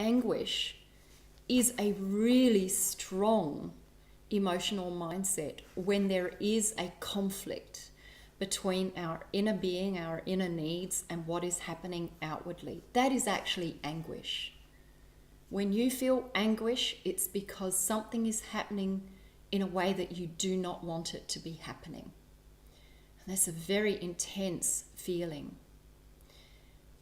anguish is a really strong emotional mindset when there is a conflict between our inner being, our inner needs, and what is happening outwardly. That is actually anguish. When you feel anguish, it's because something is happening in a way that you do not want it to be happening. And that's a very intense feeling.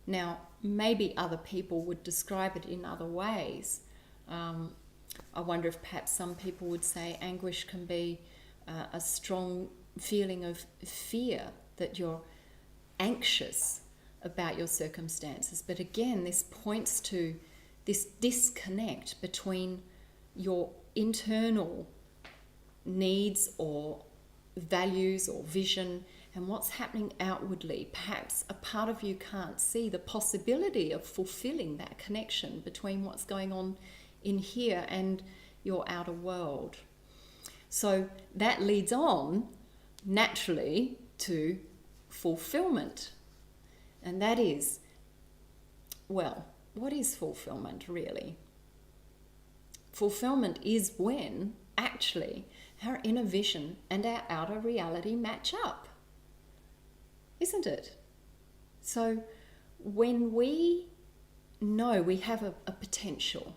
Now, maybe other people would describe it in other ways. I wonder if perhaps some people would say anguish can be a strong feeling of fear, that you're anxious about your circumstances. But again, this points to this disconnect between your internal needs or values or vision and what's happening outwardly. Perhaps a part of you can't see the possibility of fulfilling that connection between what's going on in here and your outer world. So that leads on naturally to fulfilment. And that is, well, what is fulfilment really? Fulfilment is when actually our inner vision and our outer reality match up, isn't it? So when we know we have a potential,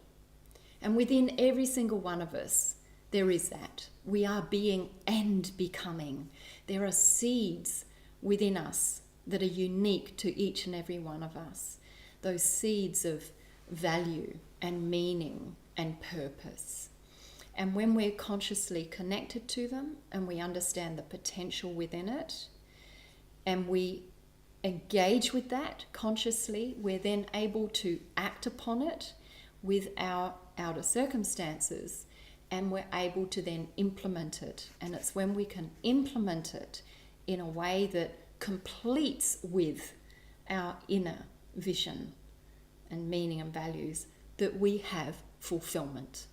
and within every single one of us, there is that. We are being and becoming. There are seeds within us that are unique to each and every one of us. Those seeds of value and meaning and purpose. And when we're consciously connected to them and we understand the potential within it, and we engage with that consciously, we're then able to act upon it with our outer circumstances, and we're able to then implement it. And it's when we can implement it in a way that completes with our inner vision and meaning and values that we have fulfillment.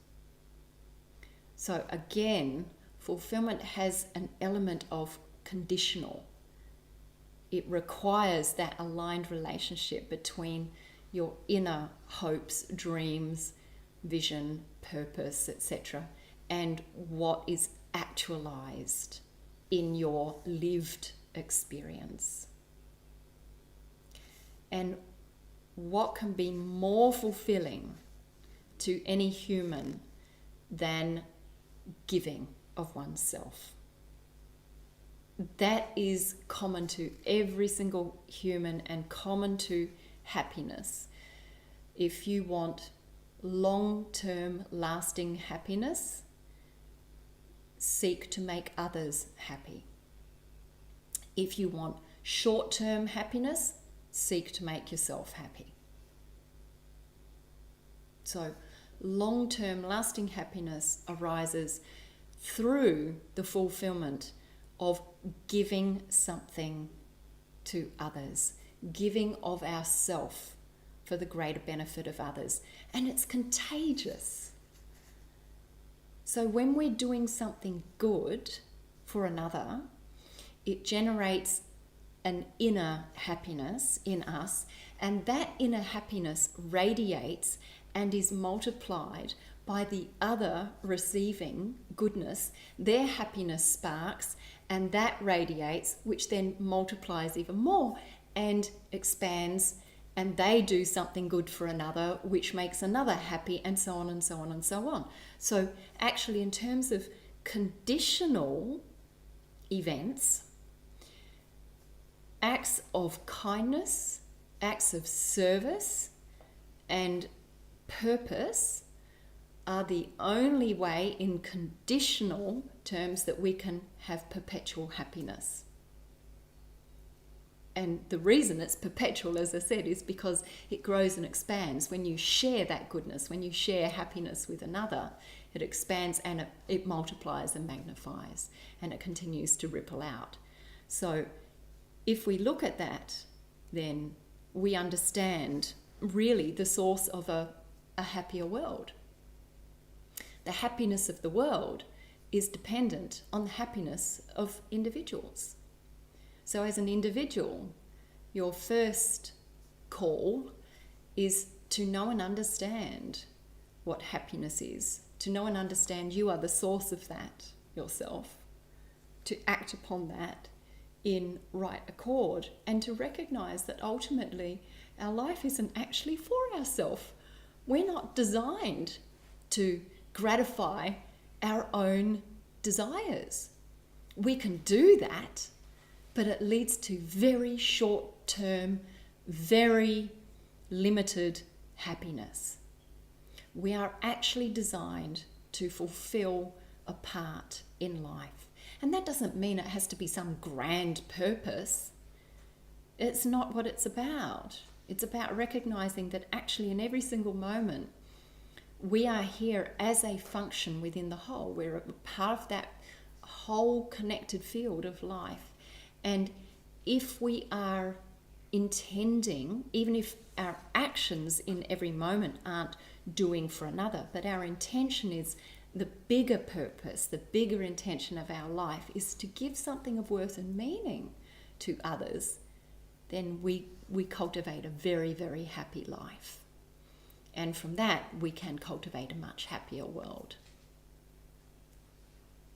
So again, fulfillment has an element of conditional. It requires that aligned relationship between your inner hopes, dreams, vision, purpose, etc., and what is actualized in your lived experience. And what can be more fulfilling to any human than giving of oneself? That is common to every single human and common to happiness. If you want long-term lasting happiness, seek to make others happy. If you want short-term happiness, seek to make yourself happy. So long-term lasting happiness arises through the fulfillment of giving something to others, giving of ourself for the greater benefit of others. And it's contagious. So when we're doing something good for another, it generates an inner happiness in us, and that inner happiness radiates and is multiplied by the other receiving goodness. Their happiness sparks, and that radiates, which then multiplies even more and expands, and they do something good for another, which makes another happy, and so on and so on and so on. So actually, in terms of conditional events, acts of kindness, acts of service, and purpose are the only way in conditional terms that we can have perpetual happiness. And the reason it's perpetual, as I said, is because it grows and expands. When you share that goodness, when you share happiness with another, it expands and it multiplies and magnifies, and it continues to ripple out. So if we look at that, then we understand really the source of a happier world. The happiness of the world is dependent on the happiness of individuals. So as an individual, your first call is to know and understand what happiness is, to know and understand you are the source of that yourself, to act upon that in right accord, and to recognize that ultimately our life isn't actually for ourselves. We're not designed to gratify our own desires. We can do that, but it leads to very short-term, very limited happiness. We are actually designed to fulfill a part in life. And that doesn't mean it has to be some grand purpose. It's not what it's about. It's about recognizing that actually in every single moment, we are here as a function within the whole. We're a part of that whole connected field of life. And if we are intending, even if our actions in every moment aren't doing for another, but our intention is the bigger purpose, the bigger intention of our life is to give something of worth and meaning to others, then we cultivate a very, very happy life. And from that, we can cultivate a much happier world.